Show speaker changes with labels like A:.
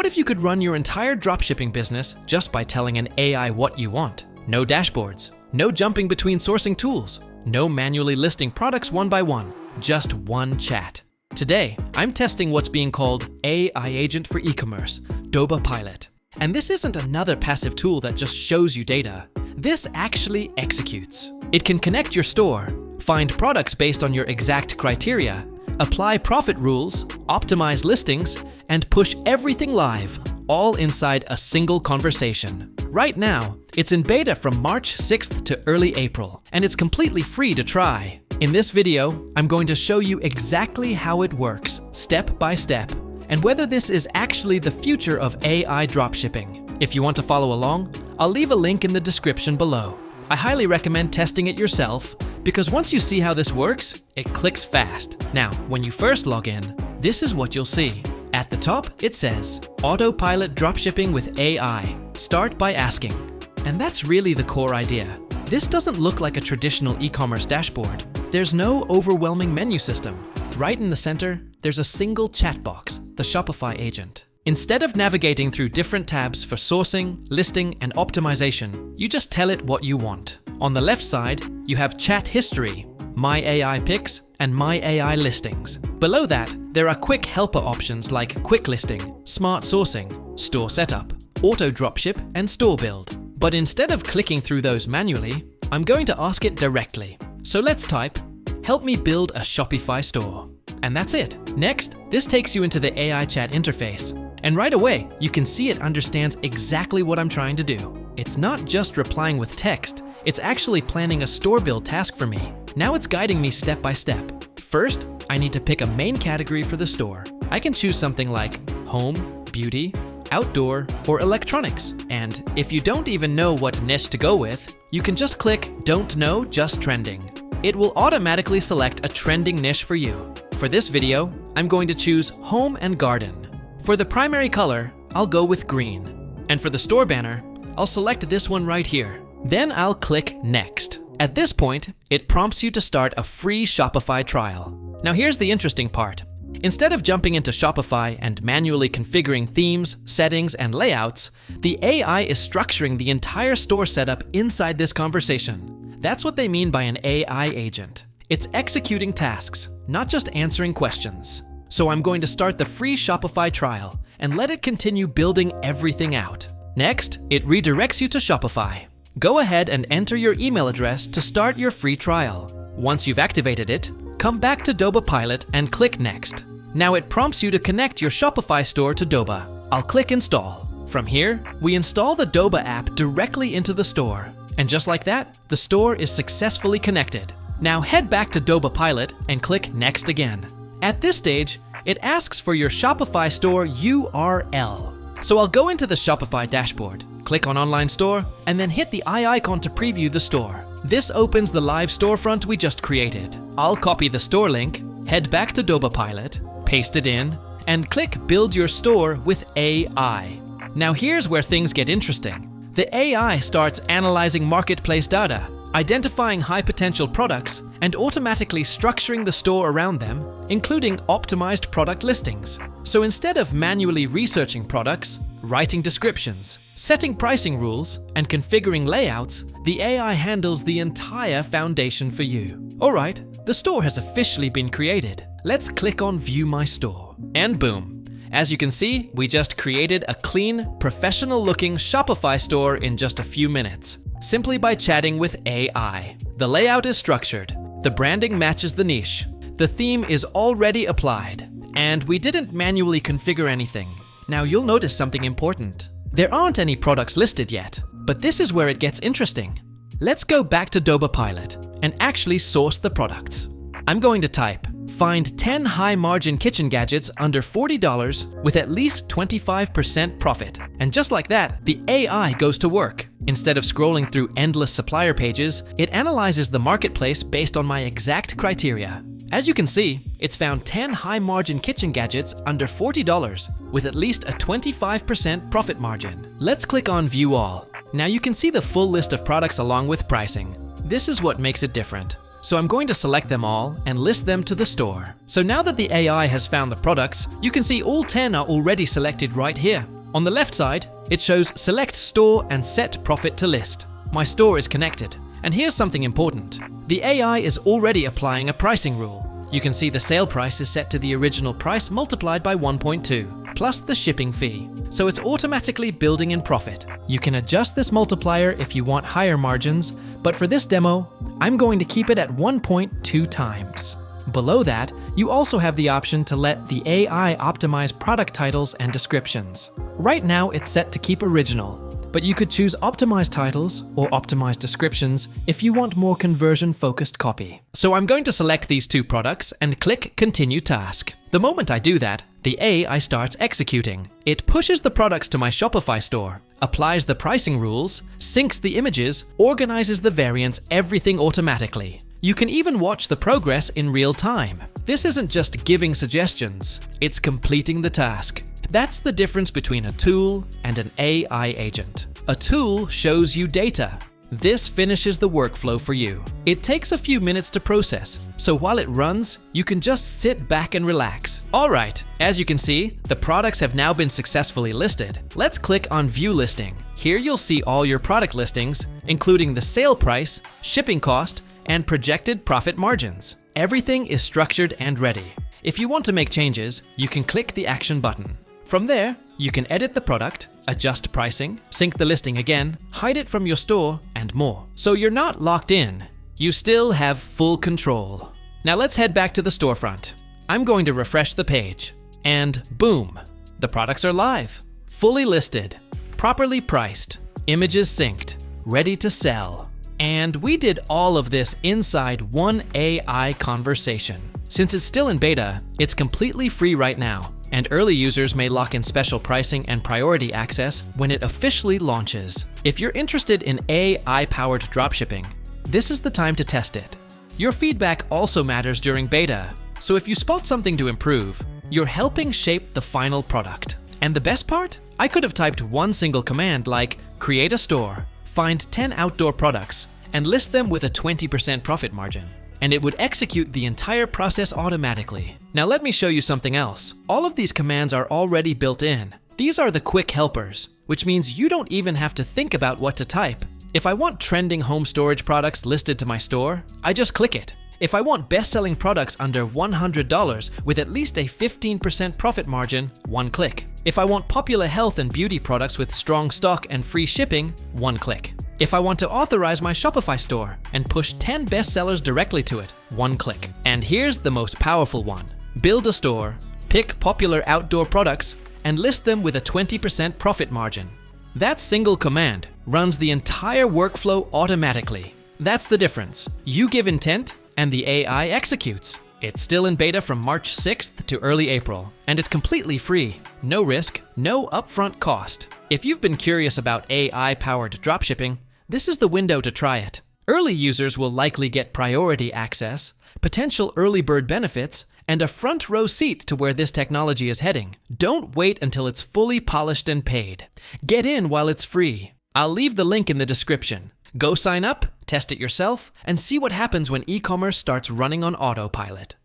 A: What if you could run your entire dropshipping business just by telling an AI what you want? No dashboards, no jumping between sourcing tools, no manually listing products one by one, just one chat. Today, I'm testing what's being called AI Agent for e-commerce, Doba Pilot. And this isn't another passive tool that just shows you data. This actually executes. It can connect your store, find products based on your exact criteria, apply profit rules, optimize listings, and push everything live, all inside a single conversation. Right now, it's in beta from March 6th to early April, and it's completely free to try. In this video, I'm going to show you exactly how it works, step by step, and whether this is actually the future of AI dropshipping. If you want to follow along, I'll leave a link in the description below. I highly recommend testing it yourself, because once you see how this works, it clicks fast. Now, when you first log in, this is what you'll see. At the top, it says, Autopilot Dropshipping with AI. Start by asking. And that's really the core idea. This doesn't look like a traditional e-commerce dashboard. There's no overwhelming menu system. Right in the center, there's a single chat box, the Shopify agent. Instead of navigating through different tabs for sourcing, listing, and optimization, you just tell it what you want. On the left side, you have chat history, My AI picks, and My AI listings. Below that, there are quick helper options like quick listing, smart sourcing, store setup, auto dropship, and store build. But instead of clicking through those manually, I'm going to ask it directly. So let's type, help me build a Shopify store. And that's it. Next, this takes you into the AI chat interface. And right away, you can see it understands exactly what I'm trying to do. It's not just replying with text, it's actually planning a store build task for me. Now it's guiding me step by step. First, I need to pick a main category for the store. I can choose something like home, beauty, outdoor, or electronics. And if you don't even know what niche to go with, you can just click Don't Know, Just Trending. It will automatically select a trending niche for you. For this video, I'm going to choose home and garden. For the primary color, I'll go with green. And for the store banner, I'll select this one right here. Then I'll click Next. At this point, it prompts you to start a free Shopify trial. Now here's the interesting part. Instead of jumping into Shopify and manually configuring themes, settings, and layouts, the AI is structuring the entire store setup inside this conversation. That's what they mean by an AI agent. It's executing tasks, not just answering questions. So I'm going to start the free Shopify trial and let it continue building everything out. Next, it redirects you to Shopify. Go ahead and enter your email address to start your free trial. Once you've activated it, come back to Doba Pilot and click Next. Now it prompts you to connect your Shopify store to Doba. I'll click Install. From here, we install the Doba app directly into the store. And just like that, the store is successfully connected. Now head back to Doba Pilot and click Next again. At this stage, it asks for your Shopify store URL. So I'll go into the Shopify dashboard, click on Online Store, and then hit the eye icon to preview the store. This opens the live storefront we just created. I'll copy the store link, head back to Doba Pilot, paste it in, and click Build Your Store with AI. Now here's where things get interesting. The AI starts analyzing marketplace data, identifying high-potential products, and automatically structuring the store around them, including optimized product listings. So instead of manually researching products, writing descriptions, setting pricing rules, and configuring layouts, the AI handles the entire foundation for you. Alright, the store has officially been created. Let's click on View My Store. And boom. As you can see, we just created a clean, professional-looking Shopify store in just a few minutes, simply by chatting with AI. The layout is structured, the branding matches the niche, the theme is already applied, and we didn't manually configure anything. Now you'll notice something important. There aren't any products listed yet, but this is where it gets interesting. Let's go back to Doba Pilot and actually source the products. I'm going to type, find 10 high-margin kitchen gadgets under $40 with at least 25% profit. And just like that, the AI goes to work. Instead of scrolling through endless supplier pages, it analyzes the marketplace based on my exact criteria. As you can see, it's found 10 high-margin kitchen gadgets under $40 with at least a 25% profit margin. Let's click on View All. Now you can see the full list of products along with pricing. This is what makes it different. So I'm going to select them all and list them to the store. So now that the AI has found the products, you can see all 10 are already selected right here. On the left side, it shows select store and set profit to list. My store is connected. And here's something important. The AI is already applying a pricing rule. You can see the sale price is set to the original price multiplied by 1.2, plus the shipping fee. So it's automatically building in profit. You can adjust this multiplier if you want higher margins, but for this demo, I'm going to keep it at 1.2 times. Below that, you also have the option to let the AI optimize product titles and descriptions. Right now, it's set to keep original, but you could choose optimized titles or optimized descriptions if you want more conversion-focused copy. So I'm going to select these two products and click Continue Task. The moment I do that, the AI starts executing. It pushes the products to my Shopify store, applies the pricing rules, syncs the images, organizes the variants, everything automatically. You can even watch the progress in real time. This isn't just giving suggestions, it's completing the task. That's the difference between a tool and an AI agent. A tool shows you data. This finishes the workflow for you. It takes a few minutes to process, so while it runs, you can just sit back and relax. Alright, as you can see, the products have now been successfully listed. Let's click on View Listing. Here you'll see all your product listings, including the sale price, shipping cost, and projected profit margins. Everything is structured and ready. If you want to make changes, you can click the Action button. From there, you can edit the product, adjust pricing, sync the listing again, hide it from your store, and more. So you're not locked in. You still have full control. Now let's head back to the storefront. I'm going to refresh the page. And boom, the products are live, fully listed, properly priced, images synced, ready to sell. And we did all of this inside one AI conversation. Since it's still in beta, it's completely free right now, and early users may lock in special pricing and priority access when it officially launches. If you're interested in AI-powered dropshipping, this is the time to test it. Your feedback also matters during beta, so if you spot something to improve, you're helping shape the final product. And the best part? I could have typed one single command like create a store, find 10 outdoor products, and list them with a 20% profit margin. And it would execute the entire process automatically. Now let me show you something else. All of these commands are already built in. These are the quick helpers, which means you don't even have to think about what to type. If I want trending home storage products listed to my store, I just click it. If I want best-selling products under $100 with at least a 15% profit margin, one click. If I want popular health and beauty products with strong stock and free shipping, one click. If I want to authorize my Shopify store and push 10 bestsellers directly to it, one click. And here's the most powerful one. Build a store, pick popular outdoor products, and list them with a 20% profit margin. That single command runs the entire workflow automatically. That's the difference. You give intent, and the AI executes. It's still in beta from March 6th to early April, and it's completely free. No risk, no upfront cost. If you've been curious about AI-powered dropshipping, this is the window to try it. Early users will likely get priority access, potential early bird benefits, and a front row seat to where this technology is heading. Don't wait until it's fully polished and paid. Get in while it's free. I'll leave the link in the description. Go sign up, test it yourself, and see what happens when e-commerce starts running on autopilot.